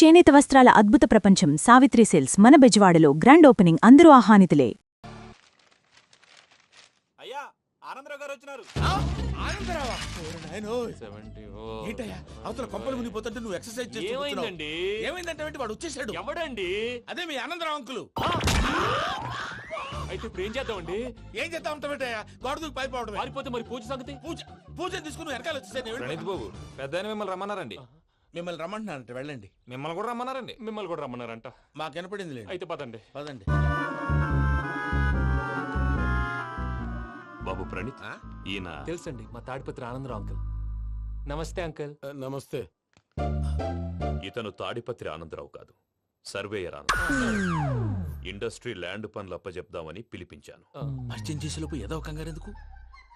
చేనేత వస్త్రాల అద్భుత ప్రపంచం సావిత్రి సిల్క్స్ మన బెజవాడలో గ్రాండ్ ఓపెనింగ్ అందరూ ఆహ్వానితులే. అయ్యా ఆనందరావు గారు వచ్చినారు. ఆనందరావా? ఏంటయ్యా అవతల కొంపలు మునిగిపోతుంటే నువ్వు ఎక్సర్సైజ్ చేస్తున్నావు. ఏమైందండి? ఏమైందంటే వాడు వచ్చేసాడు. ఎవడండి? అదే మీ ఆనందరావు అంకులు. అయితే ఇప్పుడు ఏం చేద్దామండి? ఏం చేద్దాం అంటావేంటయ్యా? గోడ దూకి పైపోవడమే. పారిపోతే మరి పూజ సంగతి? పూజ తీసుకుని వెనకాల వచ్చేసాను. ప్రణీత్ బాబు పెద్ద మిమ్మల్ని రమ్మన్నారండి. మిమ్మల్ని రమ్మంటున్నానంట, వెళ్ళండి. మిమ్మల్ని కూడా రమ్మన్నారండి. మిమ్మల్ని కూడా రమ్మన్నారంట. మాకు వినపడింది లేదు. అయితే పదండి. పదండి. బాబు ప్రణీత్, ఈయన తెలుసండి, మా తాడిపత్రి ఆనందరావు అంకుల్. నమస్తే అంకుల్. నమస్తే. ఇతను తాడిపత్రి ఆనందరావు కాదు, సర్వేయర్ ఆనందరావు. ఇండస్ట్రీ ల్యాండ్ పనులు అప్పచెప్దామని పిలిపించాను. పరిచయం చేసేలోపు ఏదో కంగారు ఎందుకు?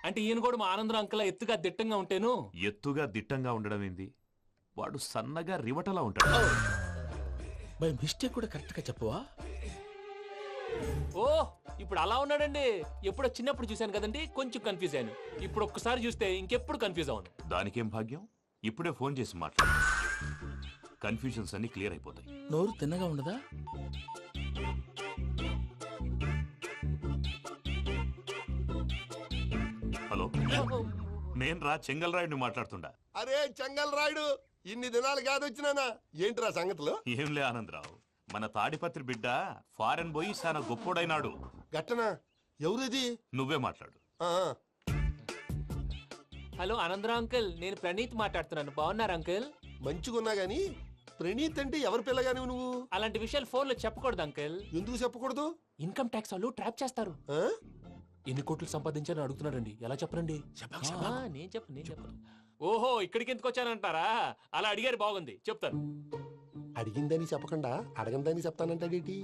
అంటే ఈయన కూడా మా ఆనందరావు అంకుల్ ఎత్తుగా దిట్టంగా ఉంటేను. ఎత్తుగా దిట్టంగా ఉండడం ఏంది? వాడు సన్నగా రివటలా ఉంటాడు. బై మిస్టేక్ కూడా కరెక్ట్ గా చెప్పవా? ఓ ఇప్పుడు అలా ఉన్నాడండి. ఎప్పుడో చిన్నప్పుడు చూశాను కదండి, కొంచెం కన్ఫ్యూజ్ అయ్యాను. ఇప్పుడు ఒక్కసారి చూస్తే ఇంకెప్పుడు కన్ఫ్యూజ్ అవును. దానికేం భాగ్యం, ఇప్పుడే ఫోన్ చేసి మాట్లాడు. కన్ఫ్యూజన్స్ అన్ని క్లియర్ అయిపోతాయి. నోరు తిన్నగా ఉండదా? హలో, నేను రా చెంగల్రాయుడిని మాట్లాడుతుండా. అరే చెంగల్ రాయుడు, ఇన్ని దినాలు కాదు వచ్చినానా? ఏంట్రా సంగతులు? ఏంలే ఆనందరావు, మన తాడిపత్రి బిడ్డ ఫారెన్ పోయి చాలా గొప్పోడైనాడు. గట్టనా? ఎవరిది? నువ్వే మాట్లాడు. ఆ, హలో ఆనందరావు అంకుల్, నేను ప్రణీత్ మాట్లాడుతున్నాను. బాగున్నారు అంకుల్? మంచిగున్నా గాని ప్రణీత్ అంటే ఎవరి పిల్లగాని నువ్వు? అలాంటి విషయాలు ఫోన్ లో చెప్పకూడదు అంకుల్. ఎందుకు చెప్పకూడదు? ఇన్కమ్ ట్యాక్స్ వాళ్ళు ట్రాప్ చేస్తారు. ఆ? ఎన్ని కోట్లు సంపాదించాలని అడుగుతున్నారండి. ఎలా చెప్పరండి? నేను చెప్పను. ఓహో, ఇక్కడికి ఎందుకు వచ్చానంటారా? అలా అడిగారు, బాగుంది, చెప్తాను. అడిగిందని చెప్పకుండా అడగందని చెప్తానంటాడేటి?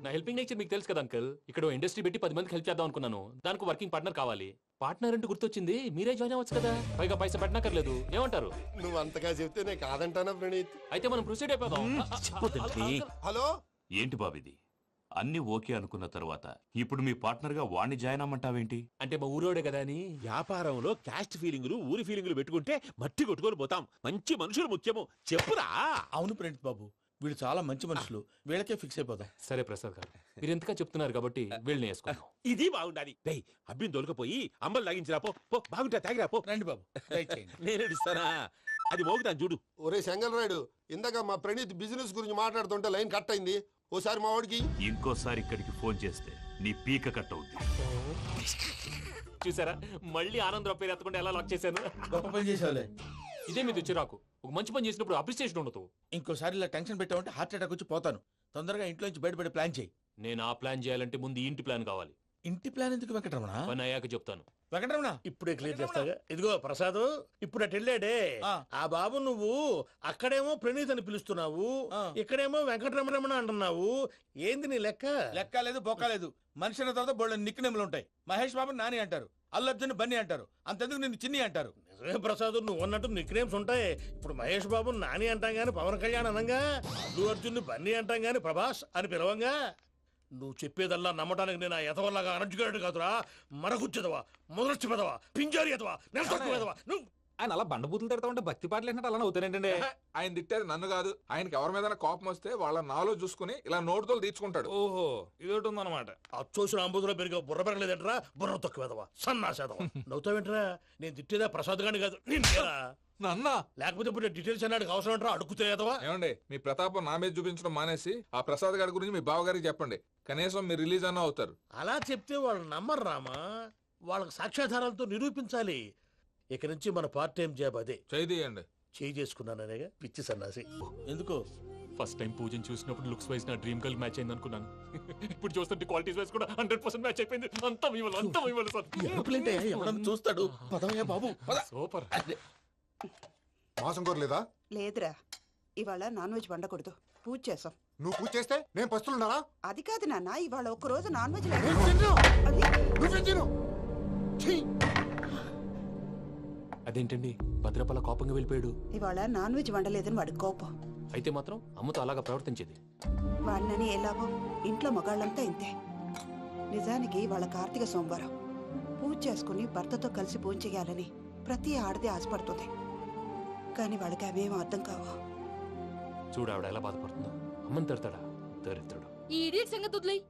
నా హెల్పింగ్ నేచర్ మీకు తెలుసు కదా అంకుల్. ఇక్కడ ఇండస్ట్రీ పెట్టి 10 మందికి హెల్ప్ చేద్దాం అనుకున్నాను. దానికి వర్కింగ్ పార్ట్నర్ కావాలి. పార్ట్నర్ అంటే గుర్తొచ్చింది, మీరే జాయిన్ అవ్వచ్చు కదా. పైగా పైసా పెట్టనక్కర్లేదు. ఏమంటారు? నువ్వు అంతగా చెప్తే నేను కాదంటానా ప్రణీత్? అయితే మనం ప్రొసీడ్ అయిపోదాం. హలో, ఏంటి బాబిది? అన్ని ఓకే అనుకున్న తర్వాత ఇప్పుడు మీ పార్ట్నర్ గా వాణ్ణి జాయిన్ అమ్మంటావేంటి? అంటే మా ఊరోడే కదా అని. వ్యాపారంలో క్యాస్ట్ ఫీలింగులు, ఊరి ఫీలింగులు పెట్టుకుంటే మట్టి కొట్టుకొని పోతాం. మంచి మనుషులు ముఖ్యము. చెప్పురా. అవును ప్రణీత్ బాబు, వీళ్ళు చాలా మంచి మనుషులు. వీళ్ళకే ఫిక్స్ అయిపోదాం. సరే ప్రసాద్ గారు, మీరు ఎంతగా చెప్తున్నారు కాబట్టి వీళ్ళని వేసుకుందాం. ఇది బాగుండాలి. డై అబ్బిని దొలకపోయి అమ్మలు లాగించిరా పో. బాగుంటా తాగిరా పో. రండి బాబు, నేను ఇస్తానా? అది మోగుతాను చూడు. ఒరే చెంగల్ రాయుడు, ఇందాక మా ప్రణీత్ బిజినెస్ గురించి మాట్లాడుతుంటే లైన్ కట్ అయింది. ఓసారి మా వాడికి ఇంకోసారి ఇక్కడికి ఫోన్ చేస్తే నీ పీక కట్ అవుద్ది. చూసారా, మళ్ళీ ఆనందరావు పేరు ఎత్తకుండా ఎలా లాక్ చేశాను. గొప్ప పని చేసేవాళ్ళే. ఇదే మీద చిరాకు. ఒక మంచి పని చేసినప్పుడు అప్రిసియేషన్ ఉండదు. ఇంకోసారి ఇలా టెన్షన్ పెట్టామంటే హార్ట్ అటాక్ వచ్చి పోతాను. తొందరగా ఇంట్లో నుంచి బయటపడే ప్లాన్ చేయి. నేను ఆ ప్లాన్ చేయాలంటే ముందు ఈ ఇంటి ప్లాన్ కావాలి. ఇంటి ప్లాన్ ఎందుకు వెంకటరమణ? పని అయ్యాక చెప్తాను. వెంకటరమణ ఇప్పుడే క్లియర్ చేస్తాగా. ఇదిగో ప్రసాద్, ఇప్పుడు అటు వెళ్ళాడే ఆ బాబు, నువ్వు అక్కడేమో ప్రణీత్ అని పిలుస్తున్నావు, ఇక్కడేమో వెంకటరమణ అంటున్నావు. ఏంది నీ లెక్క? లెక్క లేదు, బొక్క లేదు. మనిషి అన్న తర్వాత బోళ్ళ నిక్నెములు ఉంటాయి. మహేష్ బాబు నాని అంటారు, అల్లు అర్జున్ బన్నీ అంటారు, అంతెందుకు నిన్ను చిన్ని అంటారు. నిజమే ప్రసాద్, నువ్వు అన్నట్టు నిక్నేమ్స్ ఉంటాయి. ఇప్పుడు మహేష్ బాబు నాని అంటాం గాని పవన్ కళ్యాణ్ అనంగా, అల్లు అర్జున్ బన్నీ అంటాం గాని ప్రభాస్ అని పిలవంగా. నువ్వు చెప్పేదల్లా నమ్మటానికి నేను ఎతవల్లాగా అనర్జుకేటెడ్ కాదురా. మరగుచ్చదవా, మొదలచ్చి పెదవా, పింజారి ఎదవా, నెలసొక్కుదవా నువ్వు. ఆయన అలా బండబూతులు తిడతా ఉంటే భక్తి పాటలు ఏంటంటే అలా అవుతానంటే. ఆయన తిట్టేది నన్ను కాదు, ఆయనకి ఎవరి మీద కోపం వస్తే వాళ్ళ నాలో చూసుకుని ఇలా నోటుతో తీర్చుకుంటాడు. ఓహో, ఇదొకటి ఉందన్నమాట. అచ్చోసిన అంబుధులో పెరిగే బుర్ర పెరగలేదంటరా, బుర్ర తొక్కువేదవా, సన్నాసేదవా. నవ్వుతావేంటరా? నేను తిట్టేదా ప్రసాద్ గాని కాదు, నిన్నేరా. నన్నా లేకపోతే ఇప్పుడు డీటెయిల్స్ అన్నాడు అవసరం అంటారా? అడుగుతాయేదవా? ఏమండి, మీ ప్రతాపం నా మీద చూపించడం మానేసి ఆ ప్రసాద్ గారి గురించి మీ బావగారికి చెప్పండి. కనీసం మీరు రిలీజ్ అన్న అవుతారు. అలా చెప్తే వాళ్ళు నమ్మరు రామా. వాళ్ళకి సాక్ష్యాధారాలతో నిరూపించాలి. ఇక నుంచి మన పార్ట్ టైం జాబ్ అదే. చేయండి. చేయి చేసుకున్నాననేగా పిచ్చి సన్నాసి. ఎందుకో ఫస్ట్ టైం పూజను చూసినప్పుడు లుక్స్ వైజ్ నా డ్రీమ్ గర్ల్ మ్యాచ్ అయింది అనుకున్నాను. ఇప్పుడు చూస్తుంటే క్వాలిటీస్ వైజ్ కూడా 100% మ్యాచ్ అయిపోయింది. అంతా ఇవ్వాలి సార్. ఎవడన్నా చూస్తాడు. పదవయ్యా బాబు, సూపర్. మాసం కోరలేదా? లేదురా, ఇవాళ నాన్ వెజ్ వండకూడదు. పూజ చేసాం. నువ్వు పూజ చేస్తే నేను పస్తులున్నారా? అది కాదు నాన్న, ఇవాళ ఒక్క రోజు నాన్ వెజ్ అదేంటండి, భద్రపల కోపంగా వెళ్ళిపోయాడు. ఇవాళ నాన్ వెజ్ వండలేదని వాడి కోపం. అయితే మాత్రం అమ్మతో అలాగా ప్రవర్తించేది. వాడినని ఎలాగో ఇంట్లో మగాళ్ళంతా ఇంతే. నిజానికి వాళ్ళ కార్తీక సోమవారం పూజ చేసుకుని భర్తతో కలిసి పూజ చేయాలని ప్రతి ఆడది ఆశపడుతుంది. కానీ వాళ్ళకి అవేం అర్థం కావు. చూడు ఆవిడ ఎలా బాధపడుతుందో. అమ్మని తిడతాడా దరిద్రుడు. ఈ ఇడియట్ సంగతి వదిలేయ్.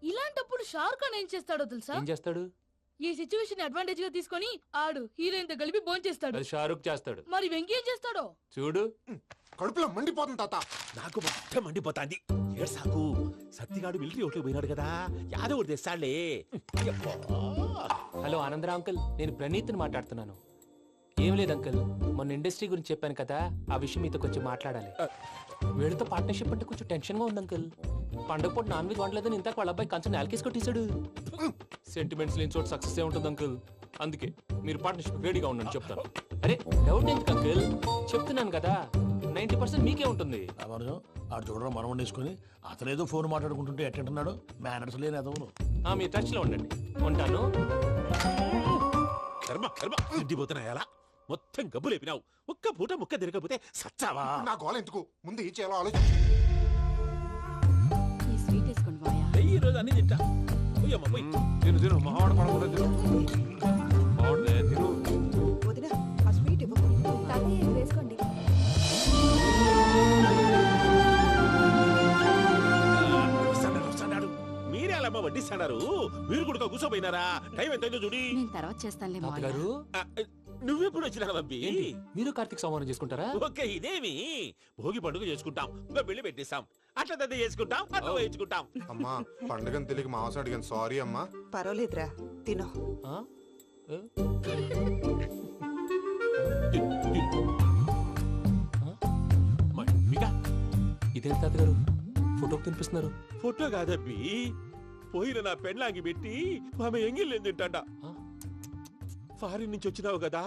ఇలాంటప్పుడు షారుఖ్ ఖాన్ ఏం చేస్తాడో తెలుసా? ఏం చేస్తాడు? ఈ సిచ్యువేషన్ అడ్వాంటేజ్ గా తీసుకొని ఆడు హీరోయిన్ తో కలిపి బోన్ చేస్తాడు. అది షారుఖ్ చేస్తాడు. మరి వెంకీ ఏం చేస్తాడో చూడు. కడుపులో మండిపోతుంది తాత. నాకు మొత్తం మండిపోతాంది. ఏడ్సాకు, సత్తిగాడు మిలిటరీ ఓట్లకు పోయినాడు కదా, యాదవ్ ఒకటి తెస్తాడులే. హలో ఆనందరా అంకుల్, నేను ప్రణీత్ని మాట్లాడుతున్నాను. ఏం లేదు అంకుల్, మొన్న ఇండస్ట్రీ గురించి చెప్పాను కదా, ఆ విషయం మీతో కొంచెం మాట్లాడాలి. వీళ్ళతో పార్ట్నర్షిప్ అంటే కొంచెం టెన్షన్ గా ఉంది అంకుల్. పండగ పూట నాన్ వెజ్ వండలేదని ఇంతకు వాళ్ళ అబ్బాయి కంచెం నేలకేసి కొట్టేశాడు. సెంటిమెంట్స్ లేని చోట సక్సెస్ ఏ ఉంటుంది అంకుల్. అందుకే మీరు పార్ట్నర్షిప్ రెడీగా ఉండండి చెప్తాను. అరే డౌట్ ఎందుకు అంకుల్, చెప్తున్నాను కదా 90% మీకే ఉంటుంది. రామానుజం ఆడు చూడడం మనం వండేసుకుని అతనేదో ఫోన్ మాట్లాడుకుంటుంటే ఎట్టంటున్నాడు. మేనర్స్ లేని అదవును. మీ టచ్ లో ఉండండి. ఉంటాను. కర్మ కర్మ, తిండిపోతున్నాయలా మొత్తం గబ్బు లేపినావు. ఒక్క పూట ముక్క తిరగకపోతే సచ్చావా? నా గోల ఎందుకు, ముందు ఈ చేయాలో ఆలోచించు. ఈ స్వీట్ వేసుకోండి మాయా. ఈ రోజు అన్ని తింటా. పోయమ్మ, పోయ్. తిను మావాడు పడకుండా తిను. మావాడులే, తిను. వదిన ఆ స్వీట్ ఇవ్వకు. వేసుకోండి. వస్తాడాడు, వస్తాడాడు. మీరే అలా వడ్డిస్తాడారు. మీరు కూడా కూర్చోపోయినారా? టైం ఎంతైందో చూడి. నేను తర్వాత చేస్తానులే మాయా. తాతగారు, ఆ, నువ్వెప్పుడు వచ్చినా బంబి? ఏంటి మీరు కార్తీక్ సంహారం చేసుకుంటారా? ఓకే, ఇదేమి భోగి పండుగ చేసుకుంటాం, ఇంకా పెళ్లి పెట్టేస్తాం, అట్లా దద్ద చేసుకుంటాం, అట్లా వేయించుకుంటాం. అమ్మా పండుగని తెలియక మాంసం అడిగాను, సారీ అమ్మా. పర్వాలేదురా, తినో. ఆ? ఏ? మమ్మిగా ఇదేంటి తాతగారు ఫోటోకి తినిపిస్తున్నారు? ఫోటో కాదబ్బి, పోయిన నా పెళ్ళాంగి పెట్టి ఆమె ఎంగిల్లేం తింటాడ. ఆ? ఫారిన్ నుంచి వచ్చినావు కదా,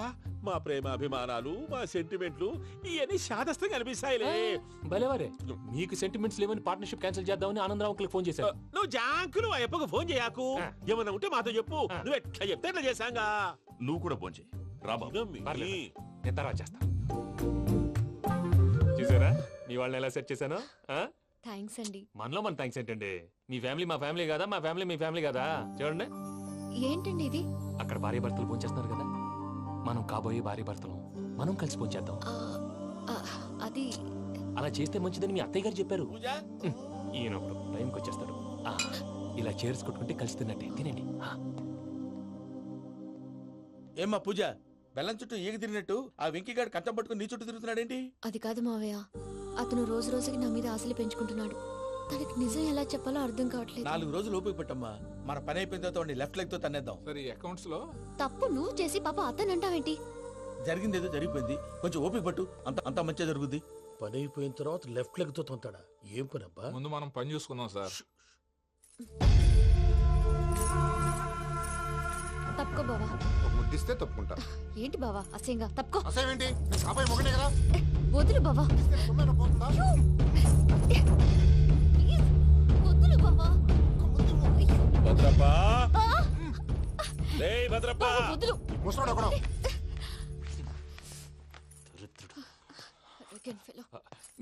మా ప్రేమ అభిమానాలు, మా సెంటిమెంట్లు ఇవన్నీ శాదస్తంగా అనిపిస్తాయిలే. భలేవారే, మీకు సెంటిమెంట్స్ లేవని పార్ట్నర్షిప్ క్యాన్సిల్ చేద్దామని ఆనందరావు అంకుల్ ఫోన్ చేశారు. నువ్వు జాంకులు ఆ అప్పకు ఫోన్ చేయకు. ఆ. ఏమన్నా ఉంటే మాతో చెప్పు. ఆ. నువ్వు ఎట్లా చెప్తే ఎట్లా చేశాంగా. నువ్వు కూడా భోంచేయి. రా బాబు. పర్లేదు. నేను తర్వాత చేస్తా. చూసారా మీ వాళ్ళని ఎలా సెట్ చేశాను? థ్యాంక్స్ అండి. మనలో మన థ్యాంక్స్ ఏంటండి, మీ ఫ్యామిలీ మా ఫ్యామిలీ కదా, మా ఫ్యామిలీ మీ ఫ్యామిలీ కదా. చూడండి, ఏంటండి ఇది? అక్కడ భార్య భర్తలు పోంచేస్తున్నారు కదా, మనం కాబోయే భార్య భర్తలు మనం కలిసి పోంచేద్దాం. అది అలా చేస్తే మంచిదని మీ అత్తయ్య గారు చెప్పారు. పూజ, ఈయన ఒకడు టైంకి వచ్చేస్తాడు. ఇలా చేర్స్ కొట్టుకుంటే కలిసి తిన్నట్టే. తినండి. ఏమ్మా పూజ, బెల్లం చుట్టూ ఈగ తిరిగినట్టు ఆ వెంకీగాడు కంచం పట్టుకుని నీ చుట్టూ తిరుగుతున్నాడేంటి? అది కాదు మావయ్య, అతను రోజు రోజుకి నా మీద ఆశలు పెంచుకుంటున్నాడు. తనకి నిజం ఎలా చెప్పాలో అర్థం కావట్లేదు. 4 రోజులు ఓపిక పట్టమ్మా, మన పని అయిపోయిన తర్వాత లెఫ్ట్ లెగ్ తో తన్నేద్దాం. సరే అకౌంట్స్ లో తప్పు నువ్వు చేసి పాప అతను అంటావేంటి? జరిగింది ఏదో జరిగిపోయింది, కొంచెం ఓపిక పట్టు, అంత మంచిగా జరుగుద్ది. పని అయిపోయిన తర్వాత లెఫ్ట్ లెగ్ తో తొంతాడా? ఏం పని అబ్బా? ముందు మనం పని చూసుకుందాం సార్. తప్పుకో బావా. ఒక ముద్దిస్తే తప్పుకుంటా. ఏంటి బావా అసహ్యంగా? తప్పుకో. అసేమేంటి, నీ కాబోయే మొగనే కదా. వదులు బావా. ఇస్తే సొమ్మేనా పోతుందా? ప్లీజ్, వదులు బావా. భద్రప్పా, భద్రప్పా, బావా, వదులు. ముసలోడు ఒకడు. దరిద్రుడు. Arrogant fellow.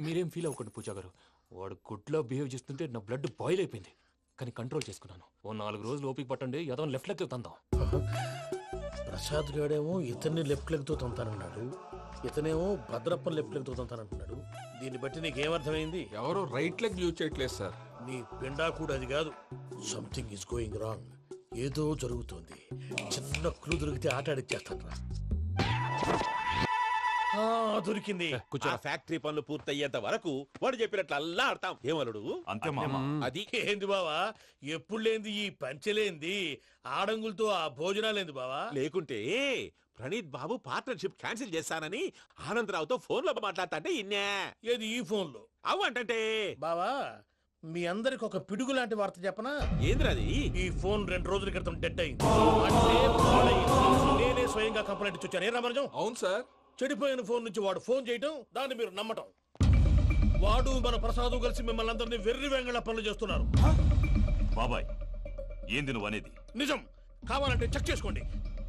మీరేం ఫీల్ అవ్వకండి పూజా గారు, వాడు గుడ్లో బిహేవ్ చేస్తుంటే నా బ్లడ్ బాయిల్ అయిపోయింది. కానీ కంట్రోల్ చేసుకున్నాను. ఓ 4 రోజులు ఓపిక పట్టండి, ఏదో లెఫ్ట్ లెక్క తందాం. ప్రసాద్ గాడేమో ఇతన్ని లెఫ్ట్ లెగ్ తో తొంతానన్నాడు, ఇతనేమో భద్రప్పని లెఫ్ట్ లెగ్ తో తొంతానంటున్నాడు. దీన్ని బట్టి నీకేమర్థమైంది? ఎవరు రైట్ లెగ్ యూజ్ చేయట్లేదు సార్. నీ పిండా కూడా అది కాదు. Something is going wrong. ఏదో జరుగుతోంది. చిన్న క్లూ దొరికితే ఆట ఆడిచ్చేస్తాను రా. దొరికింది. ఆ ఫ్యాక్టరీ పనులు పూర్తయ్యేంత వరకు వాడు చెప్పినట్లు అల్లా ఆడతాం. ఏమలుడు? అంతే మామ. అది ఏంది బావా, ఎప్పుడు లేంది ఈ పంచలేంది, ఆడంగులతో ఆ భోజనాలేంది బావా? లేకుంటే ప్రణీత్ బాబు పార్ట్నర్షిప్ క్యాన్సిల్ చేస్తానని ఆనందరావుతో ఫోన్ లో మాట్లాడతాంటే ఇన్నే. ఏది ఈ ఫోన్ లో? అవు అంటే బావా, మీ అందరికి ఒక పిడుగు లాంటి వార్త చెప్పనా? ఏంద్రది? ఈ ఫోన్ 2 రోజుల క్రితం డెడ్ అయింది. అంటే పాడైంది. నేనే స్వయంగా కంప్లైంట్ ఇచ్చి వచ్చాను. ఏ రామరాజం? అవును సార్. చెడిపోయిన ఫోన్ నుంచి వాడు ఫోన్ చేయటం, దాన్ని మీరు నమ్మటం. వాడు మన ప్రసాదు కలిసి మిమ్మల్ని అందరినీ వెర్రి వెంగళ పనులు చేస్తున్నారు. బాబాయ్, ఏంది నువ్వు అనేది? నిజం. కావాలంటే చెక్ చేసుకోండి.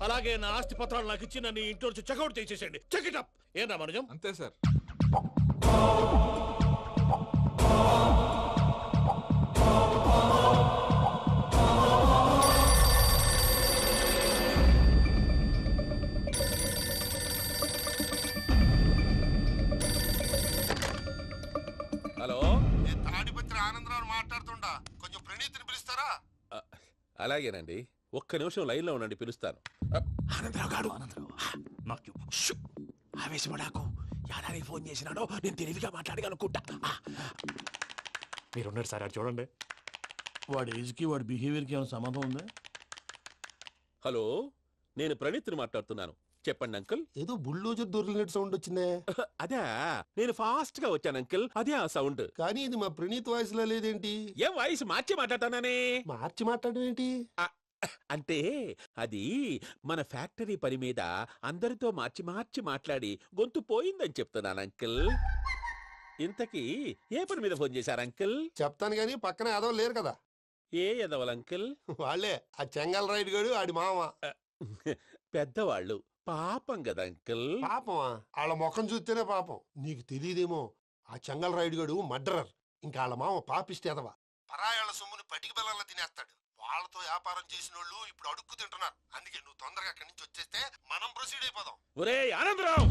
అలాగే నా ఆస్తి పత్రాలు నాకు ఇచ్చి నన్ను ఇంట్లో నుంచి చెక్అౌట్ చేసేసండి. Check it up. ఏం రామరాజం? అంతే సార్. నేను తాడిపత్రి ఆనందరావు మాట్లాడుతుండా, కొంచెం ప్రణీతిని పిలుస్తారా? అలాగేనండి, ఒక్క నిమిషం లైన్ లో ఉండండి, పిలుస్తాను. ఆనందరావు గాడు ఆవేశపడాకు. యాదారి ఫోన్ చేసినాడో నేను తెలివిగా మాట్లాడగలనుకుంటా. మీరున్నారు సార్, అది చూడండి. వాడి ఏజ్కి వాడి బిహేవియర్కి ఏమైనా సంబంధం ఉందా? హలో, నేను ప్రణీత్ని మాట్లాడుతున్నాను. చెప్పండి అంకుల్. ఏదో బుల్డోజర్ దొరికినట్టు సౌండ్ వచ్చిందే. అదే, నేను ఫాస్ట్ గా వచ్చాను అంకుల్, అదే ఆ సౌండ్. కానీ ఇది మా ప్రణీత్ వాయిస్ లో లేదేంటి? ఏ వాయిస్ మార్చి మాట్లాడతానే? మార్చి మాట్లాడడం ఏంటి అంటే, అది మన ఫ్యాక్టరీ పని మీద అందరితో మార్చి మార్చి మాట్లాడి గొంతు పోయిందని చెప్తున్నాను అంకుల్. ఇంతకీ ఏ పని మీద ఫోన్ చేశారు అంకుల్? చెప్తాను గానీ పక్కన ఎదవలు లేరు కదా. ఏ ఎదవలు అంకుల్? వాళ్ళే, ఆ చెంగల్ రైడ్ గడు ఆడి మామ. పెద్దవాళ్ళు, పాపం కదా అంకుల్. పాపమా? వాళ్ళ ముఖం చూస్తేనే పాపం. నీకు తెలియదేమో, ఆ చెంగల్ రైడ్ గడు మర్డరర్. ఇంకా వాళ్ళ మామ పాపిస్తే ఎదవా. పరాయాళ్ళ సొమ్ముని పటికి బెల్లంలో తినేస్తాడు. వాళ్ళతో వ్యాపారం చేసిన వాళ్ళు ఇప్పుడు అడుక్కు తింటున్నారు. అందుకే నువ్వు తొందరగా అక్కడి నుంచి వచ్చేస్తే మనం ప్రొసీడ్ అయిపోదాం. ఒరే ఆనందరావు!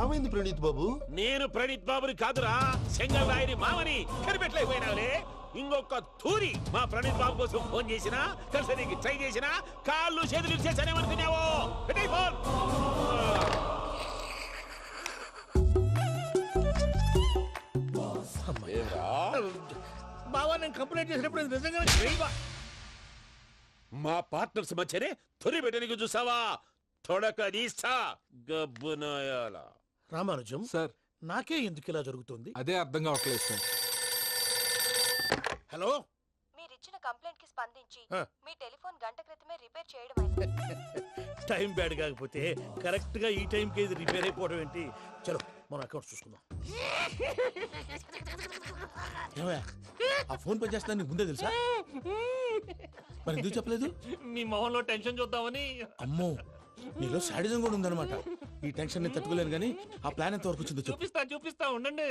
ఏమైంది ప్రణీత్ బాబు? నేను ప్రణీత్ బాబుని కాదురా, సెంగల్ రాయని మామని. కనిపెట్టలేకపోయినావులే. ఇంకొక తూరి మా ప్రణీత్ బాబు కోసం ఫోన్ చేసినా, కలిసి నీకు ట్రై చేసినా, కాళ్ళు చేతులు చేశానేమనుకున్నావో. పెట్టే ఫోన్. బావా, నేను కంప్లైంట్ చేసినప్పుడు ఇది నిజంగా మా పార్ట్నర్స్ మధ్యనే తొలి పెట్టడానికి చూసావా? తొడక నీస్తా గబ్బునాయాల. రామానుజం సార్, నాకే ఎందుకు ఇలా జరుగుతుంది? అదే అర్థం కావట్లేదు సార్. హలో, మీరిచ్చిన కంప్లైంట్ కి స్పందించి ఆ. మీ టెలిఫోన్ గంట క్రితమే రిపేర్ చేయడం టైం బ్యాడ్ కాకపోతే కరెక్ట్ గా ఈ టైంకి ఇది రిపేర్ అయిపోవడం ఏంటి? చలో మన అకౌంట్ చూసుకుందాం. ఏమయ్యా, ఆ ఫోన్ పని చేస్తా నీకు ముందే తెలుసా? మరి ఎందుకు చెప్పలేదు? మీ మొహంలో టెన్షన్ చూద్దామని. అమ్మో, నీలో శాడిజం కూడా ఉందన్నమాట. ఈ టెన్షన్ నేను తట్టుకోలేను కానీ ఆ ప్లాన్ ఎంత వరకు వచ్చిందో చెప్పు. చూపిస్తా ఉండండి.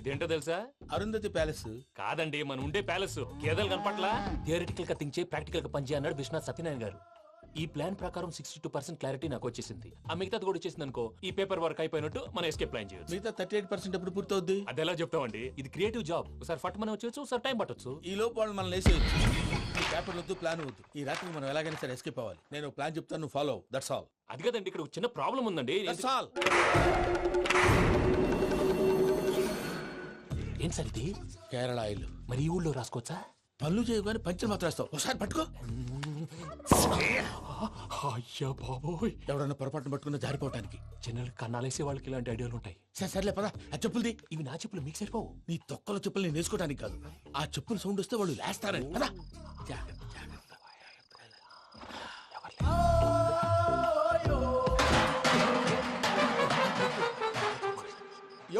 ఇదేంటో తెలుసా? అరుంధతి ప్యాలెస్. కాదండి, మన ఉండే ప్యాలెస్. గేదెలు కనపట్లా? థియరిటికల్ గా థింక్ చేయి, ప్రాక్టికల్ గా పనిచేయి అన్నాడు విశ్వనాథ్ సత్యనారాయణ గారు. ఈ ప్లాన్ ప్రకారం 62% క్లారిటీ నాకు వచ్చేసింది. ఆ మిగతాది కూడా వచ్చేసింది అనుకో, ఈ పేపర్ వర్క్ అయిపోయినట్టు మనం ఎస్కేప్ ప్లాన్ చేయొచ్చు. మిగతా 38% ఎప్పుడు పూర్తవుద్ది? అది ఎలా చెప్తామండి? ఇది క్రియేటివ్ జాబ్. ఒకసారి ఫట్ మనం వచ్చేయచ్చు, ఒకసారి టైం పట్టొచ్చు. ఈ లోపు వాళ్ళు మనం లేసేయచ్చు. ఈ పేపర్ వద్దు, ప్లాన్ వద్దు. ఈ రాత్రికి మనం ఎలాగైనా సరే ఎస్కేప్ అవ్వాలి. నేను ప్లాన్ చెప్తాను, నువ్వు ఫాలో. That's all. అది కదండి, ఇక్కడ ఒక చిన్న ప్రాబ్లం ఉందండి. That's all. ఏం సార్ ఇది? కేరళ ఆయిల్. మరి ఈ ఊళ్ళో రాసుకోవచ్చా? పనులు చేయగానే పంచలు మాత్రం వేస్తావు. ఒకసారి పట్టుకో. అయ్యా బాబోయ్, ఎవడన్నా పొరపాటున పట్టుకున్న జారిపోవటానికి. జనరల్ కన్నాలేసే వాళ్ళకి ఇలాంటి ఐడియాలు ఉంటాయి. సర్లే పదా, ఆ చెప్పులది. ఇవి నా చెప్పులు, మీకు సరిపోవు. నీ తొక్కల చెప్పులు నేను వేసుకోవడానికి కాదు, ఆ చెప్పులు సౌండ్ వస్తే వాళ్ళు లేస్తారని. పదా.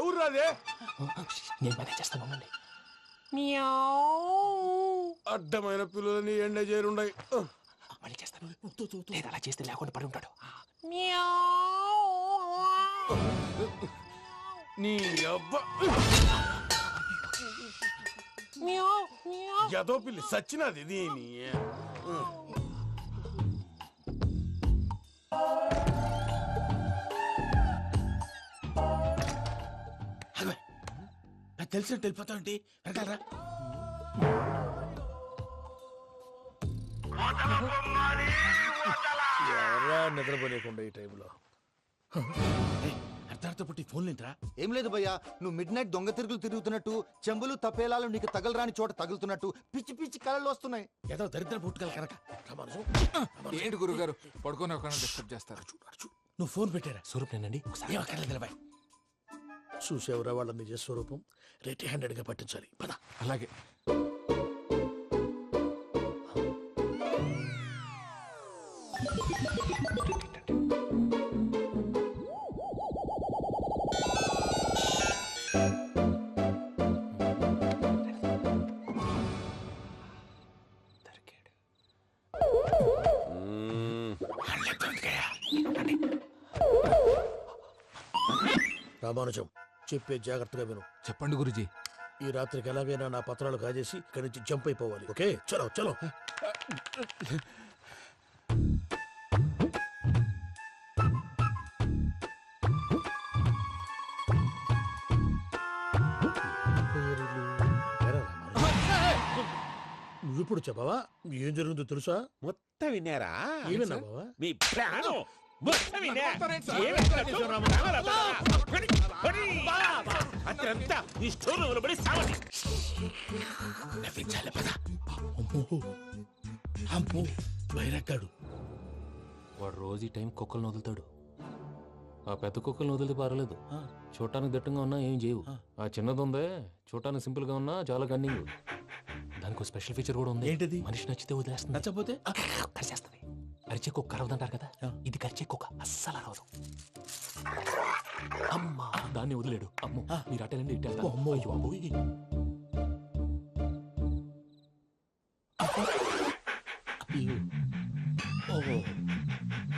ఎవరు రాదే? నేను పని చేస్తాను, ఉండండి. అడ్డమైన పిల్లలని ఎండ చేరుండయి. మళ్ళీ చేస్తాను. లేదు, అలా చేస్తే లేకుండా పడి ఉంటాడు. నీ అబ్బా ఎదో పిల్లి సచ్చినది దీని. తెలిసినట్టు వెళ్ళిపోతావంటి వెనకాలరా. ఎవరా నిద్రపోలేకుండా ఈ టైంలో? అర్ధార్థ పుట్టి ఫోన్ లేంట్రా. ఏం లేదు భయ్యా, నువ్వు మిడ్ నైట్ దొంగ తిరుగులు తిరుగుతున్నట్టు, చెంబులు తపేలాలు నీకు తగలరాని చోట తగులుతున్నట్టు పిచ్చి పిచ్చి కళలు వస్తున్నాయి. ఏదో దరిద్ర పుట్టుకల కనుక. ఏంటి గురుగారు పడుకొని ఒక డిస్టర్బ్ చేస్తారు? నువ్వు ఫోన్ పెట్టారా? స్వరూప్ నేనండి. ఏం అక్కర్లేదు నిలబాయ్. చూసేవరా వాళ్ళ నిజ స్వరూపం? రెట్టి హ్యాండెడ్ గా పట్టించాలి. పద. అలాగే. రామానుజం, చెప్పే జాగ్రత్తగా విను. చెప్పండి గురుజీ. ఈ రాత్రికి ఎలాగైనా నా పత్రాలు కాజేసి ఇక్కడి నుంచి జంప్ అయిపోవాలి. ఓకే, చలో చలో. నువ్విప్పుడు చెప్పవా ఏం జరుగుతుందో తెలుసా? మొత్తం విన్నారా? ఏమన్నా బావా? మీ ప్లాను మొత్తం విన్నా. అత్యంతా ఈ స్టోర్ రూమ్ లో పడి సావండి. నవ్వించాలి పద. అమ్మో బైరక్కాడు. వాడు రోజు ఈ టైం కుక్కలను వదులుతాడు. ఆ పెద్ద కుక్కలను వదిలితే పర్వాలేదు, చూడటానికి దట్టంగా ఉన్నా ఏం చేయవు. ఆ చిన్నది ఉందే చూడటానికి సింపుల్ గా ఉన్నా చాలా కన్నింగ్. దానికి ఒక స్పెషల్ ఫీచర్ కూడా ఉంది. ఏంటిది? మనిషి నచ్చితే వదిలేస్తుంది, నచ్చపోతే కరిచేస్తుంది. అరిచే కుక్క అరవదంటారు కదా, ఇది కరిచే కుక్క అస్సలు అరవదు. అమ్మా దాన్ని వదిలేడు. అమ్మో మీరు అటెండి ఇట్టే. అమ్మో ఓహో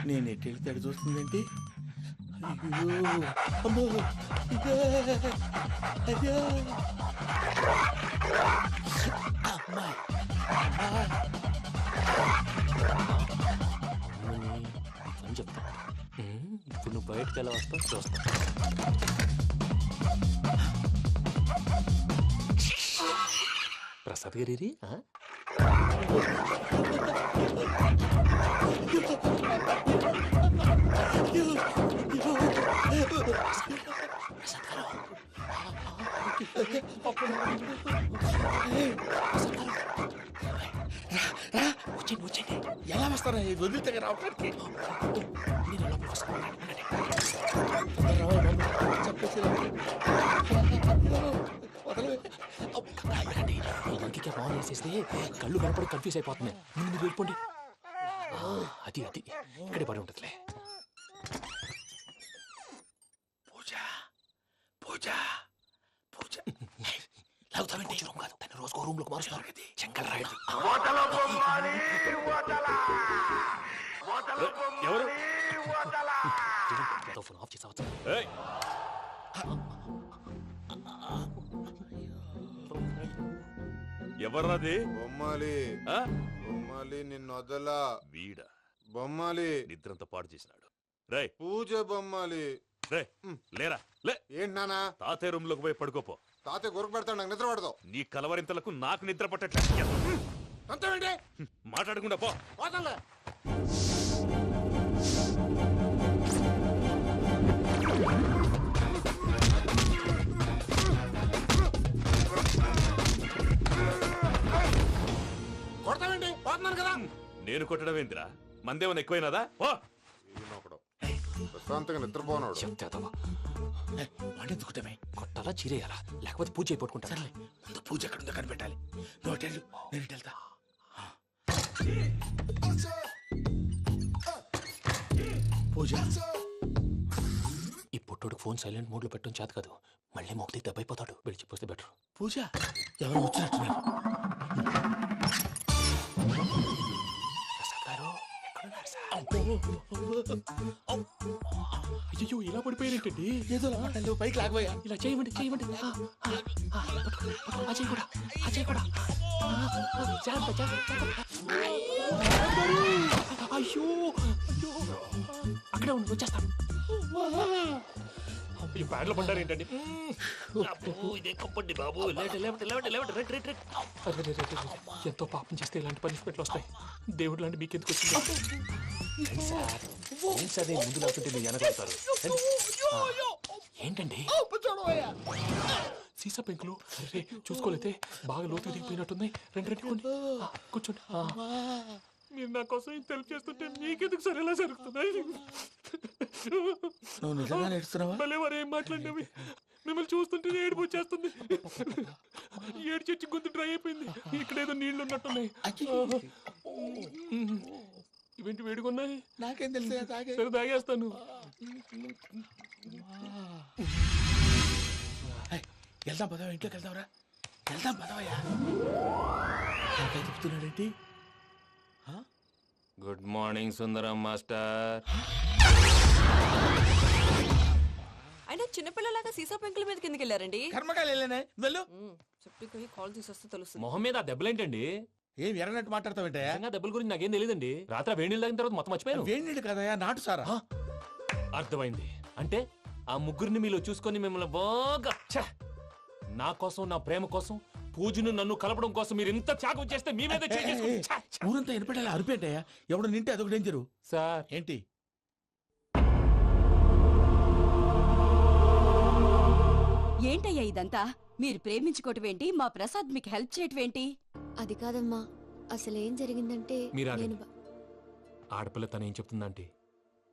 నేను ఎటు వెళ్తాడు చూస్తుందంటే అయ్యో అమ్మో అయ్యో అమ్మా అని చెప్తా. ఇప్పుడు నువ్వు బయటకు ఎలా వస్తావు చూస్తా. ప్రసాద్ గారి వచ్చేయండి. ఎలా వస్తారా వదిలితే రావడానికి? ఇంకే బాగా వేసేస్తే కళ్ళు కనపడి కన్ఫ్యూజ్ అయిపోతున్నాయి. మీరు వెళ్ళిపోండి. అది అది ఇక్కడే పడి ఉంటుందిలే. పూజ పూజ పూజ లాగుతామంటే రూమ్ కాదు, తను రోజుకో రూమ్ లోకి మారుస్తారు. చెంకల్ రాయడం ఎవరు? ఫోన్ ఆఫ్ చేసావచ్చు. ఎవర్రాది? బొమ్మాలి బొమ్మాలి నిన్ను వదలా. వీడ బొమ్మాలి నిద్రంతా పాడు చేసినాడు. రే పూజ బొమ్మాలి. రే లేరా లే. ఏంటి నానా? తాతయ్య రూమ్ లోకి పోయి పడుకోపో. తాతయ్య గురకు పెడతాడు, నాకు నిద్ర పడతావు. నీ కలవరింతలకు నాకు నిద్ర పట్టట్లేదు. అంతేంటి? మాట్లాడకుండా పో. పోతాలే. కొడతావేంటి? పోతున్నాను కదా. నేను కొట్టడం ఏంటిరా? మందేమన్నా ఎక్కువైనదా? ఓ ప్రశాంతంగా నిద్రపోనాడు. చెప్తావా వండెందుకుంటామే? కొట్టాలా చీరేయాలా లేకపోతే పూజ అయిపోట్టుకుంటా. సర్లే ముందు పూజ ఎక్కడ ఉందో కనిపెట్టాలి. నువ్వు వెళ్ళు, నేను ఇటు వెళ్తా. పూజ ఈ పుట్టోడికి ఫోన్ సైలెంట్ మోడ్ లో పెట్టడం చేత కాదు, మళ్ళీ మొక్కి దెబ్బైపోతాడు. విడిచిపోతే బెటర్. పూజ ఎవరు వచ్చినట్టున్నారు? ప్రసాద్ గారు ఎక్కడున్నారు సార్? అయ్యో ఇలా పడిపోయారేంటండి? ఏదో మాటలు పైకి లాగబోయా. ఇలా చేయమండి చేయమండి. అజయ్ కూడా అజయ్ కూడా. జాగ్రత్త జాగ్రత్త. అయ్యో అయ్యో అక్కడే ఉండి వచ్చేస్తాను. ఈ బ్యాగ్లో పడ్డారు ఏంటండి? ఇదే కప్పండి బాబు. ఎంతో పాపం చేస్తే ఇలాంటి పనిష్మెంట్లు వస్తాయి. దేవుడు లాంటి మీకెందుకు వచ్చింది? సార్ ముందు లేకుంటే మీరు వెనకాడతారు. ఏంటండి సీసా పెంకులు? అరే చూసుకోలేతే బాగా లోతు దిగిపోయినట్టున్నాయి. రెండు రెండు కొన్ని కూర్చోండి. మీరు నా కోసం ఇంత హెల్ప్ చేస్తుంటే మీకెందుకు సరే ఎలా జరుగుతున్నాయి? నువ్వు నిజంగా నేర్చుతున్నావా? మళ్ళీ వారు ఏం మాట్లాడినవి? మిమ్మల్ని చూస్తుంటే ఏడుపు వచ్చేస్తుంది. ఏడు చచ్చి గొంతు డ్రై అయిపోయింది. ఇక్కడ ఏదో నీళ్లు ఉన్నట్టున్నాయి. ఇవేంటి వేడుకున్నాయి? నాకేం తెలుసు. సరే తాగేస్తాను. వెళ్దాం పదవా, ఇంట్లోకి వెళ్దాంరా. వెళ్దాం పదవయ్యా. నాకై చెప్తున్నాడేంటి? గుడ్ మార్నింగ్ సుందరం మాస్టర్. అయినా చిన్నపిల్లలాగా సీసా పెంకుల మీద కిందకి వెళ్ళారండి. కర్మకాయలు వెళ్ళానే వెళ్ళు. చెప్పి కాల్ తీసేస్తే తెలుస్తుంది. మొహం మీద ఆ దెబ్బలేంటండి? ఏం ఎర్రనట్టు మాట్లాడతావేంటే? దెబ్బల గురించి నాకేం తెలియదండి. రాత్రి వేడి నీళ్ళు తాగిన తర్వాత మొత్తం మర్చిపోయాను. వేడి నీళ్ళు కదయా, నాటు సారా. అర్థమైంది. అంటే ఆ ముగ్గురిని మీలో చూసుకొని మిమ్మల్ని బాగా నా కోసం నా ప్రేమ కోసం పూజను నన్ను కలపడం కోసం మీరు ఇంత త్యాగం చేస్తే మీ మీద చేయి చేసుకుని- ఛ! ఊరంతా వినపడేలా అరిపేంటయ్యా ఎవడు నింటే అదొక డేంజరు సార్ ఏంటి ఏంటయ్యా ఇదంతా మీరు ప్రేమించుకోవటం ఏంటి మా ప్రసాద్ మీకు హెల్ప్ చేయటం ఏంటి అది కాదమ్మా అసలు ఏం జరిగిందంటే మీరు ఆగండి. నేను ఆడపిల్ల తను ఏం చెప్తుందంటే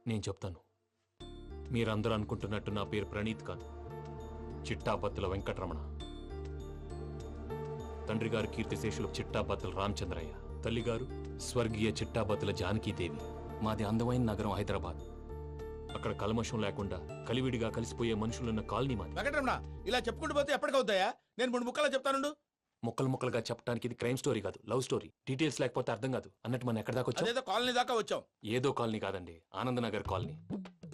నేను చెప్తాను మీరందరూ అనుకుంటున్నట్టు నా పేరు ప్రణీత్ కాదు, చిట్టాపత్తుల వెంకటరమణ. తండ్రి గారు కీర్తిశేషులు చిట్టాపత్తుల రామచంద్రయ్య, తల్లిగారు స్వర్గీయ చిట్టాపత్తుల జానకీదేవి. మాది అందమైన నగరం హైదరాబాద్. అక్కడ కల్మషం లేకుండా కలివిడిగా కలిసిపోయే మనుషులున్న కాలనీ మాది. వెంకటరమణ ఇలా చెప్పుకుంటూ పోతే ఎప్పటికవుతాయా నేను 3 ముక్కలా చెప్తానుండు ముక్కలు ముక్కలుగా చెప్పడానికి ఇది క్రైమ్ స్టోరీ కాదు, లవ్ స్టోరీ. డీటెయిల్స్ లేకపోతే అర్థం కాదు. అన్నట్టు మనం ఎక్కడ దాకా వచ్చాం? అదేదో కాలనీ దాకా వచ్చాం. ఏదో కాలనీ కాదండి, ఆనందనగర్ కాలనీ.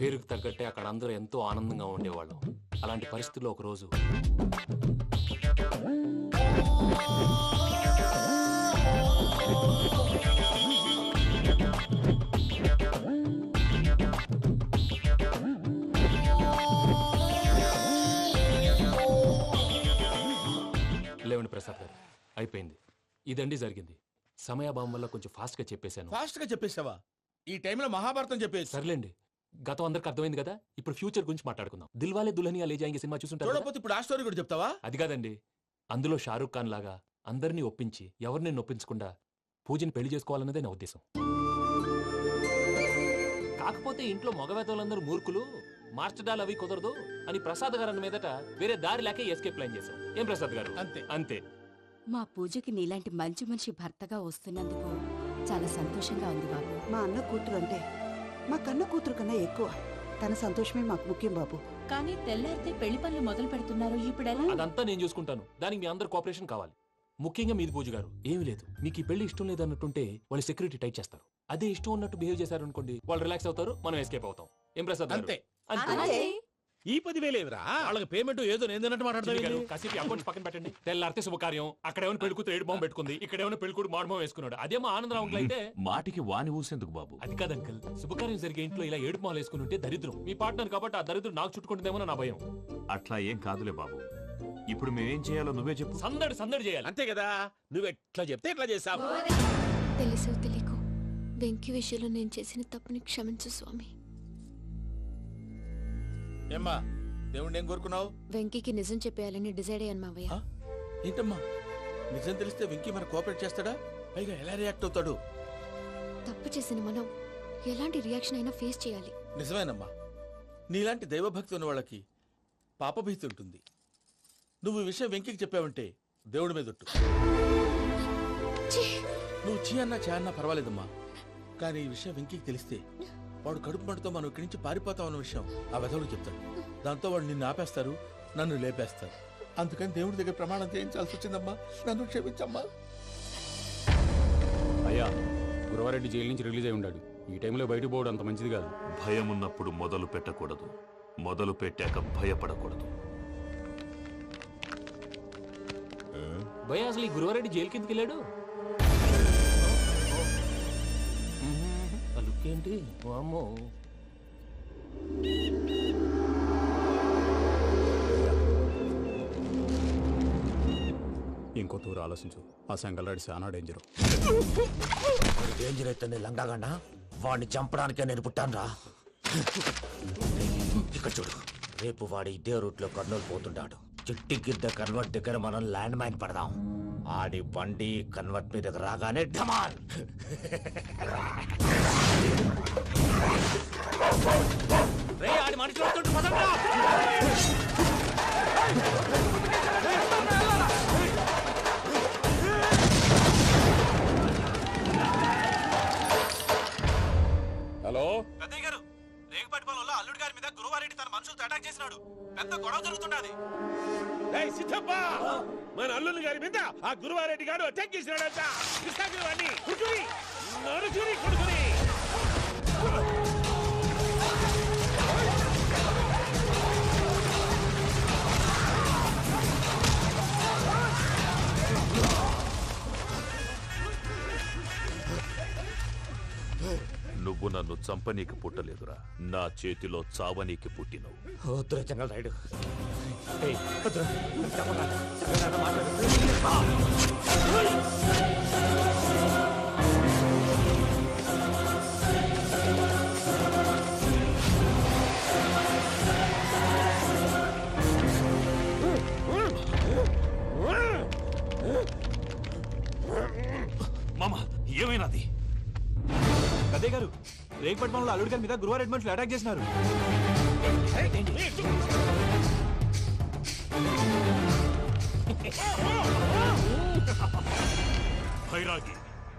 పేరుకు తగ్గట్టే అక్కడ అందరూ ఎంతో ఆనందంగా ఉండేవాళ్ళం. అలాంటి పరిస్థితుల్లో ఒక రోజు లేవండి ప్రసాద్ గారు, అయిపోయింది. ఇదండి జరిగింది. సమయాభావం వల్ల కొంచెం ఫాస్ట్ గా చెప్పేశాను. ఫాస్ట్ గా చెప్పేసావా? ఈ టైంలో మహాభారతం చెప్పేసి సర్లేండి, గతం అందరికి అర్థమైంది కదా. ఇప్పుడు ఫ్యూచర్ గురించి మాట్లాడుకుందాం. దిల్వాలే దుల్హనియా లే జాయేంగే సినిమా చూసుంటారు కదా? చూడకపోతే ఇప్పుడు ఆ స్టోరీ కూడా చెప్తావా? అది కాదండి, అందులో షారూక్ ఖాన్ లాగా అందరినీ ఒప్పించి ఎవరిని నొప్పించకుండా పూజని పెళ్లి చేసుకోవాలన్నదే నా ఉద్దేశం. కాకపోతే ఇంట్లో మగవేతలందరూ మూర్ఖులు, మార్చడాలు అవి కుదరదు అని ప్రసాద్ గారు అన్న మీదట వేరే దారి లేక ఎస్కేప్ ప్లాన్ చేశాం. ఏం ప్రసాద్ గారు? అంతే అంతే. మా పూజకి నీలాంటి మంచి మనిషి భర్తగా వస్తున్నందుకు చాలా సంతోషంగా ఉంది బాబు. మా అన్న కూతురు అంటే మా కన్న కూతురు కన్నా ఎక్కువ. తన సంతోషమే మాకు ముఖ్యం బాబు. కానీ తెల్లారితే పెళ్లి పనులు మొదలు పెడుతున్నారు, ఇప్పుడు అదంతా నేను చూసుకుంటాను. దానికి మీ అందరు కోఆపరేషన్ కావాలి. ముఖ్యంగా మీది పూజ గారు. ఏమీ లేదు, మీకు ఈ పెళ్లి ఇష్టం లేదన్నట్టుంటే వాళ్ళు సెక్యూరిటీ టైట్ చేస్తారు. అదే ఇష్టం ఉన్నట్టు బిహేవ్ చేశారు అనుకోండి, వాళ్ళు రిలాక్స్ అవుతారు, మనం ఎస్కేప్ అవుతాం. ఏం ప్రసాద్ గారు? అంతే. అంతే. ఈ 10,000 ఏమిరా? వాళ్ళకి పేమెంట్ ఏదో నేందన్నట్టు చిన్ని గారు, మాట్లాడతాను. కాసేపు అకౌంట్స్ పక్కన పెట్టండి. తెల్లారితే శుభకార్యం. అక్కడేమో పెళ్లికూతురు ఏడు బాంబు పెట్టుకుంది, ఇక్కడేమో పెళ్లికూడు మాడు బాంబు వేసుకున్నాడు. అదేమో ఆనందరావు అంకుల్ అయితే మాటికి వాని ఊసేందుకు బాబు? అది కాదు అంకుల్, శుభకార్యం జరిగే ఇంట్లో ఇలా ఏడు మాలు వేసుకుని ఉంటే దరిద్రం. మీ పార్ట్నర్ కాబట్టి ఆ దరిద్రం నాకు చుట్టుకుంటుందేమో నా భయం. అట్లా ఏం కాదులే బాబు. ఇప్పుడు మేమేం చేయాలో నువ్వే చెప్పు. సందడి సందడి చేయాలి. అంతే కదా, నువ్వు ఎట్లా చెప్తే ఎట్లా చేసావు. తెలుసో తెలియకో వెంకీ విషయంలో నేను చేసిన తప్పుని క్షమించు స్వామి. ఏమ్మా దేవుణ్ణి ఏం కోరుకున్నావు? వెంకీకి నిజం చెప్పేయాలని డిసైడ్ అయ్యాను మావయ్య. ఏంటమ్మా నిజం తెలిస్తే వెంకీ మన కోఆపరేట్ చేస్తాడా? పైగా ఎలా రియాక్ట్ అవుతాడు? తప్పు చేసిన మనం ఎలాంటి రియాక్షన్ అయినా ఫేస్ చేయాలి. నిజమేనమ్మా, నీలాంటి దైవభక్తి ఉన్న వాళ్ళకి పాపభీతి ఉంటుంది. నువ్వు ఈ విషయం వెంకీకి చెప్పావంటే దేవుడి మీద ఒట్టు. నువ్వు చీ అన్నా చే అన్నా పర్వాలేదమ్మా, కానీ ఈ విషయం వెంకీకి తెలిస్తే వాడు కడుపు మంటతో మనం ఇక్కడి నుంచి పారిపోతాం అన్న విషయం ఆ వెధవుడు చెప్తాడు. దాంతో వాడు నిన్ను ఆపేస్తారు, నన్ను లేపేస్తారు. అందుకని దేవుడి దగ్గర ప్రమాణం చేయించాల్సి వచ్చిందమ్మా, నన్ను క్షమించమ్మా. అయ్యా, గురవారెడ్డి జైలు నుంచి రిలీజ్ అయి ఉన్నాడు. ఈ టైంలో బయటకు పోవడం అంత మంచిది కాదు. భయం ఉన్నప్పుడు మొదలు పెట్టకూడదు, మొదలు పెట్టాక భయపడకూడదు. భయ అసలు ఈ గురువారెడ్డి జైలు కిందకి వెళ్ళాడు. ఆ లుక్ ఏంటి? వామ్మో. ఇంకో తూరు ఆలోచించు. ఆ సంగల్లాడి చాలా డేంజరు. డేంజర్ అయితే లంగాగండా వాడిని చంపడానికే నేను పుట్టానురా. ఇక్కడ చూడు, రేపు వాడు ఇదే రూట్ లో కర్నూలు పోతుంటాడు. చిట్టి గిద్ద కన్వర్ట్ దగ్గర మనం ల్యాండ్ మైన్ పడదాం. ఆడి బండి కన్వర్ట్ మీద రాగానే ఢమాల్. ఆడి మనుషులు వస్తుంటే పదండ్రా. హలో పెద్దయ్య గారు, రేగుపాటి పొలంలో అల్లుడి గారి మీద గురువారెడ్డి తన మనుషులతో అటాక్ చేసినాడు. పెద్ద గొడవ జరుగుతున్నది. సిద్ధప్ప, మన అల్లుని గారి మీద ఆ గురువారెడ్డి గారు అటాక్ చేసినాడంట. కృష్ణాగిరి వాడిని కుడుకుని నరుచుని కొడుకుని. నువ్వు నన్ను చంపనీకి పుట్టలేదురా, నా చేతిలో చావనీకి పుట్టినవు. వద్దురా చెంగల్ రైడు. మామ ఏమైనాది? అదే గారు రేగపట్నంలో అల్లుడి గారి మీద గురువారెడ్డి మనుషులు అటాక్ చేసినారు. భైరాగి,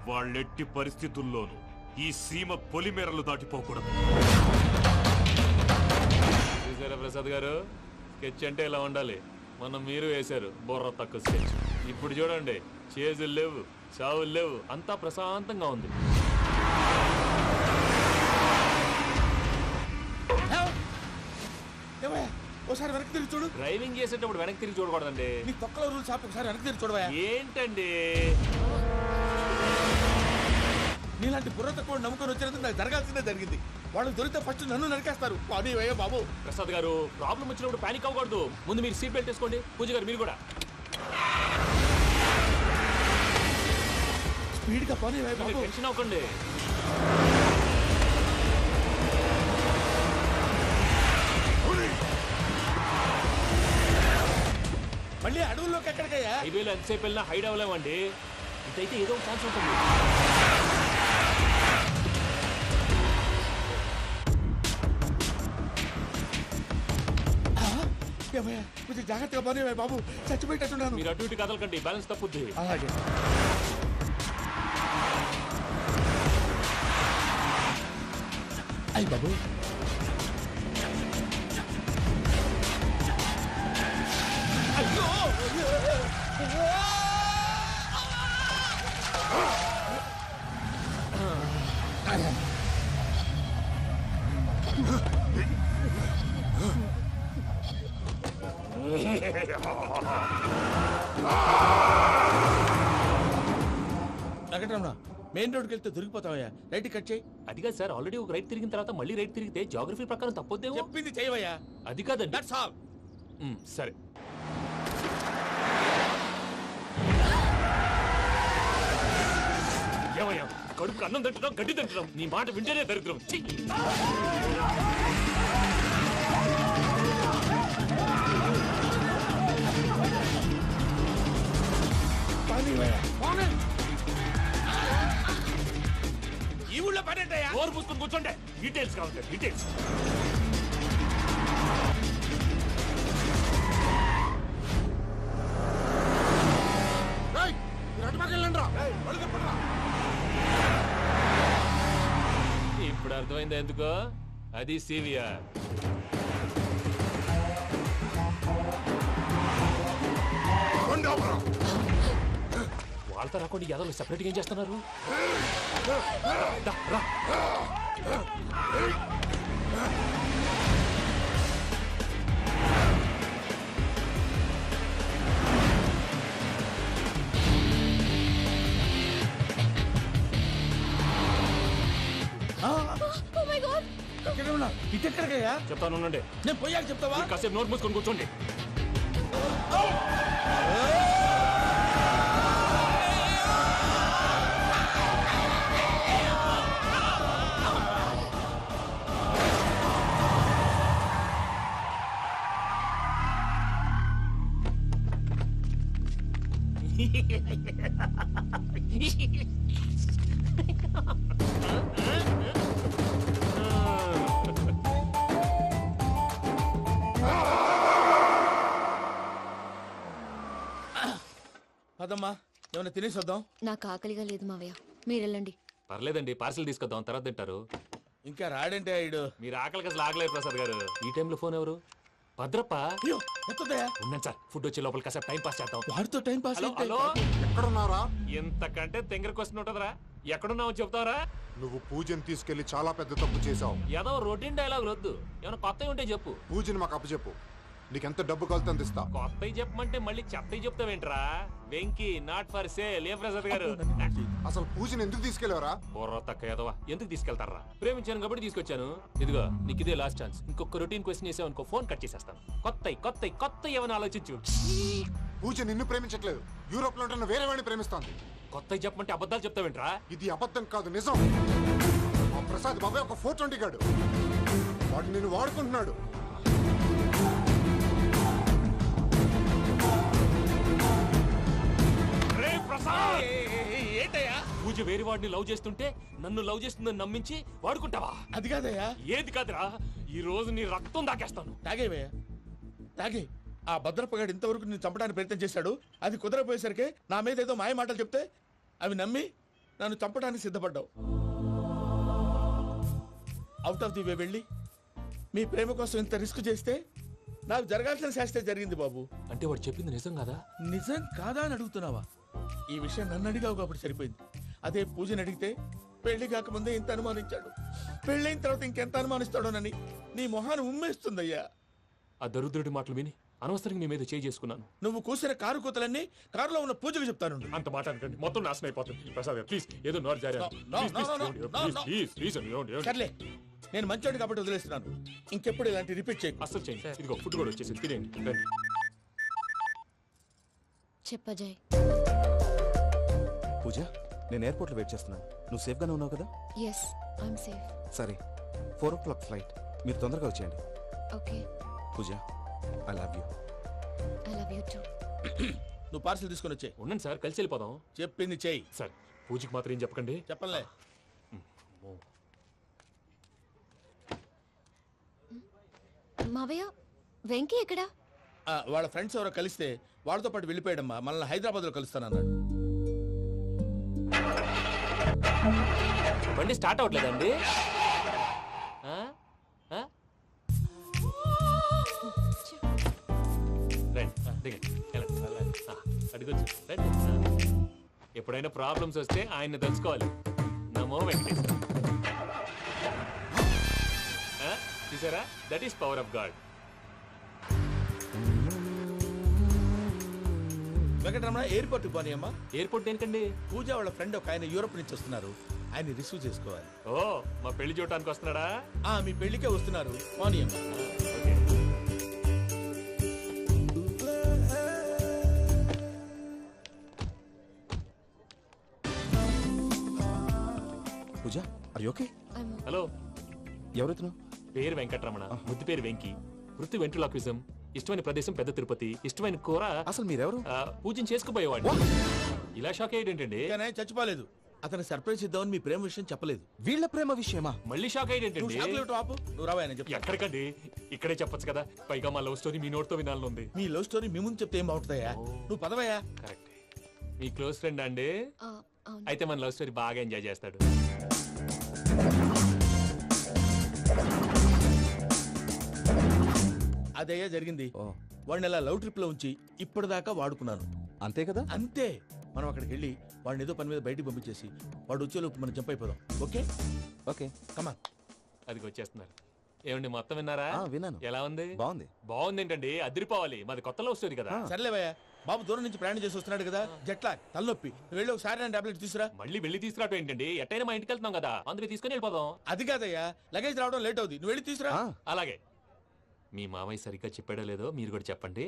వాళ్ళెట్టి పరిస్థితుల్లోనూ ఈ సీమ పొలిమేరలు దాటిపోకూడదు. చూసారా ప్రసాద్ గారు, స్కెచ్ అంటే ఇలా ఉండాలి. మనం మీరు వేశారు బుర్ర తక్కువ స్కెచ్. ఇప్పుడు చూడండి, చేజులు లేవు, చావులు లేవు, అంతా ప్రశాంతంగా ఉంది. ఒకసారి వెనక్కి తిరిగి చూడు. డ్రైవింగ్ చేసేటప్పుడు వెనక్కి తిరిగి చూడకూడదండి. నీ తొక్కలో రూల్స్ ఆపి ఒకసారి వెనక్కి తిరిగి చూడవా. ఏంటండి నీలాంటి బుర్ర తక్కువ నమ్ముకొని వచ్చినందుకు నాకు జరగాల్సిందే జరిగింది. వాళ్ళు దొరికితే ఫస్ట్ నన్ను నరికేస్తారు. పానీ వయ్యా బాబు. ప్రసాద్ గారు, ప్రాబ్లం వచ్చినప్పుడు పానిక్ అవ్వకూడదు. ముందు మీరు సీట్ బెల్ట్ వేసుకోండి. పూజ గారు మీరు కూడా స్పీడ్గా పానీ వయ్యా బాబు. టెన్షన్ అవ్వకండి. మళ్ళీ అడవుల్లోకి ఎక్కడికయ్యా? హైవేలో ఎంతసేపు వెళ్ళినా హైడ్ అవ్వలేమండి. ఇదైతే ఏదో ఒక ఛాన్స్ ఉంటుంది. కొంచెం జాగ్రత్తగా పని బాబు, చచ్చిపోయేటట్టున్నాను. మీరు అటు ఇటు కదలకండి, బ్యాలెన్స్ తప్పుద్ది. అలాగే. అయ్యి బాబు, అయ్యో వెంకటరమణ, మెయిన్ రోడ్కి వెళ్తే దొరికిపోతావయ్యా. రైట్ కట్ చేయి. అది కాదు సార్, ఆల్రెడీ ఒక రైట్ తిరిగిన తర్వాత మళ్ళీ రైట్ తిరిగితే జాగ్రఫీ ప్రకారం తప్పొద్దేమో. చెప్పింది చేయవయ్యా. అది కాదండి. That's all. సరే. ఏమయ్యా, కడుపుకు అన్నం తింటున్నాం, గడ్డి తింటున్నాం, నీ మాట వింటేనే దరిద్రం. ఈ ఊళ్ళో పడేటయ్యా. నోరు పూసుకొని కూర్చోండి. డీటెయిల్స్ కావాలి, డీటెయిల్స్. ఇప్పుడు అర్థమైంది ఎందుకో. అది సివిఆర్. వాళ్ళతో రాకుండా యాదవ్ సెపరేట్గా ఏం చేస్తున్నారు? రా. ఇటెక్కడికయ్యా? చెప్తాను ఉండండి. నేను పోయాక చెప్తావా? కాసేపు నోట్ మూసుకొని కూర్చోండి. పదమ్మా, ఏమైనా తినేసి వద్దాం. నాకు ఆకలిగా లేదు మావయ్య, మీరు వెళ్ళండి. పర్లేదండి, పార్సిల్ తీసుకొద్దాం, తర్వాత తింటారు. ఇంకా రాడంటే ఆయుడు. మీరు ఆకలికి అసలు ఆగలేదు ప్రసాద్ గారు. ఈ టైంలో ఫోన్ ఎవరు? భద్రప్ప. ఉన్నాను సార్, ఫుడ్ వచ్చే లోపల కాసేపు టైం పాస్ చేద్దాం. వాడితో టైం పాస్. హలో, ఎక్కడున్నారా? ఇంతకంటే తెంగర క్వశ్చన్ ఉంటుందిరా. ఎక్కడున్నావు చెప్తావరా? నువ్వు పూజని తీసుకెళ్లి చాలా పెద్ద తప్పు చేశావు. ఏదో రొటీన్ డైలాగ్ వద్దు, ఏమైనా కొత్తవి ఉంటే చెప్పు. పూజని మాకు అప్పచెప్పు, నీకెంత డబ్బు కలితే అంత ఇస్తా. కొత్తవి చెప్పమంటే మళ్ళీ చెత్తవి చెప్తావేంట్రా? Venky not for sale. ఏ ప్రసాద్ గారు, అసలు పూజని ఎందుకు తీసుకెళ్లేవరా? బుర్ర తక్క ఏదవా, ఎందుకు తీసుకెళ్తారా? ప్రేమించాను కాబట్టి తీసుకొచ్చాను. ఇదిగో నీకు ఇదే లాస్ట్ ఛాన్స్. ఇంకొక రొటీన్ క్వశ్చన్ చేసావు అనుకో, ఫోన్ కట్ చేసేస్తాను. కొత్త ఏమైనా ఆలోచించు. పూజ నిన్ను ప్రేమించట్లేదు, యూరోప్ లో ఉంటున్న వేరే వాడిని ప్రేమిస్తోంది. కొత్త చెప్పమంటే అబద్ధాలు చెప్తావేంట్రా? ఇది అబద్ధం కాదు, నిజం. ఆ ప్రసాద్ బాబాయ్ ఒక 420 గాడు, వాడు నిన్ను వాడుకుంటున్నాడు. ఏంటయ్యా? పూజ వేరే వాడిని లవ్ చేస్తుంటే నన్ను లవ్ చేస్తుందని నమ్మించి వాడుకుంటావా? అది కాదయ్యా. ఏది కాదురా, ఈ రోజు నీ రక్తం దాకేస్తాను. తాగేవయ్యా, తాగే. ఆ భద్రప్పగాడు ఇంతవరకు నేను చంపడానికి ప్రయత్నం చేశాడు. అది కుదరపోయేసరికి నా మీద ఏదో మాయ మాటలు చెప్తే అవి నమ్మి నన్ను చంపడానికి సిద్ధపడ్డావు. అవుట్ ఆఫ్ ది వే వెళ్ళి మీ ప్రేమ కోసం ఇంత రిస్క్ చేస్తే నాకు జరగాల్సిన శాస్త్రే జరిగింది బాబు. అంటే వాడు చెప్పింది నిజం కదా? నిజం కాదా అని అడుగుతున్నావా? ఈ విషయం నన్ను అడిగావు కాబట్టి సరిపోయింది. అదే పూజని అడిగితే పెళ్లి కాకముందే ఇంత అనుమానించాడు, పెళ్ళైన తర్వాత ఇంకెంత అనుమానిస్తాడోనని నీ మొహాన్ని ఉమ్మేస్తుందయ్యా. ఆ దరిద్రుడి మాటలు విని అనవసరంగా నీ మీద చేయి చేసుకున్నాను. నువ్వు కూసిన కారు కూతలన్నీ కారులో ఉన్న పూజకు చెప్తాను. అంత మాట అనకండి, మొత్తం నాశనం అయిపోతుంది. ప్రసాద్ ప్లీజ్, ఏదో నోరు జారీ. సర్లే, నేను మంచోడు కాబట్టి వదిలేస్తున్నాను. ఇంకెప్పుడు ఇలాంటి రిపీట్ చేయకు. అసలు చేయండి. ఇదిగో ఫుడ్ కూడా వచ్చేసి తినేయండి. రండి. చెప్పజాయ్. పూజ, నేను ఎయిర్పోర్ట్లో వెయిట్ చేస్తున్నాను. నువ్వు సేఫ్గానే ఉన్నావు కదా? Yes, I'm safe. సరే, 4 o'clock ఫ్లైట్. మీరు తొందరగా వచ్చేయండి. Okay. Pooja, I love you. I love you too. నువ్వు పార్సల్ తీసుకొని వచ్చే. ఉండండి సార్, కలిసి వెళ్ళిపోదాం. చెప్పింది చెయ్యి సార్. పూజకి మాత్రం ఏం చెప్పకండి. చెప్పలే. మావయ్య, వెంకీ ఎక్కడా? వాళ్ళ ఫ్రెండ్స్ ఎవరో కలిస్తే వాళ్ళతో పాటు వెళ్ళిపోయాడమ్మా. మనల్ని హైదరాబాద్ లో కలుస్తానన్నాడు. బండి స్టార్ట్ అవ్వట్లేదండి. ఎప్పుడైనా ప్రాబ్లమ్స్ వస్తే ఆయన్ని తెలుసుకోవాలి. నమో వెంకటేశ్వర. చూసారా, that is power of God. Venkataramana, airport పోనీ అమ్మా. ఎయిర్పోర్ట్ ఏంటండి? పూజ వాళ్ళ ఫ్రెండ్ ఒక ఆయన యూరోప్ నుంచి వస్తున్నారు, ఆయన రిసీవ్ చేసుకోవాలి. ఓ, మా పెళ్లి చూడటానికి వస్తున్నాడా? మీ పెళ్లికే వస్తున్నారు. పోనీ అమ్మా. పూజ, ఆర్ యు ఓకే? హలో, ఎవరెత్తును? పేరు వెంకటరమణ, ముద్దు పేరు వెంకీ, వృత్తి వెంట్రులాక్విజం, ఇష్టమైన ప్రదేశం పెద్ద తిరుపతి, ఇష్టమైన కూర. అసలు మీరెవరు? పూజను చేసుకుపోయేవాడు. ఇలా షాక్ అయ్యేటండి. చచ్చిపోలేదు. అతను సర్ప్రైజ్ ఇద్దామని మీ ప్రేమ విషయం చెప్పలేదు. వీళ్ళ ప్రేమ విషయమా? మళ్ళీ షాక్ అయ్యేటండి. నువ్వు రావాయని చెప్పి. ఎక్కడికండి, ఇక్కడే చెప్పొచ్చు కదా. పైగా మా లవ్ స్టోరీ మీ నోటితో వినాలనుంది. మీ లవ్ స్టోరీ మీ ముందు చెప్తే ఏం బాగుంటుందయ్యా? నువ్వు పదవయ్యా. కరెక్ట్. మీ క్లోజ్ ఫ్రెండ్ అండి? అయితే మన లవ్ స్టోరీ బాగా ఎంజాయ్ చేస్తాడు. అదయ్యా జరిగింది. వాడిని అలా లవ్ ట్రిప్ లో ఉంచి ఇప్పటిదాకా వాడుకున్నాను. అంతే కదా? అంతే. మనం అక్కడికి వెళ్ళి వాడిని ఏదో పని మీద బయటికి పంపించేసి వాడు వచ్చేలోపు మనం జంప్ అయిపోదాం. ఓకే ఓకే, కమా. అది వచ్చేస్తున్నారు. ఏమండి, మొత్తం విన్నారా? విన్నాను. ఎలా ఉంది? బాగుంది. బాగుంది ఏంటండి, అదిరిపోవాలి. మాది కొత్త లవ్ స్టోరీ కదా. సర్లేవయ్యా, బాబు దూరం నుంచి ప్రయాణం చేసి వస్తున్నాడు కదా, జట్లా తలనొప్పి. వెళ్ళి ఒకసారి టాబ్లెట్ తీసుకురా. మళ్ళీ వెళ్ళి తీసుకురావటం ఏంటండి? ఎట్టైనా మా ఇంటికి వెళ్తున్నాం కదా, అందుకే తీసుకుని వెళ్ళిపోదాం. అది కాదయ్యా, లగేజ్ రావడం లేట్ అవుతుంది. నువ్వు వెళ్ళి తీసుకురా. అలాగే. మీ మామయ్య సరిగ్గా చెప్పాడో లేదో మీరు కూడా చెప్పండి.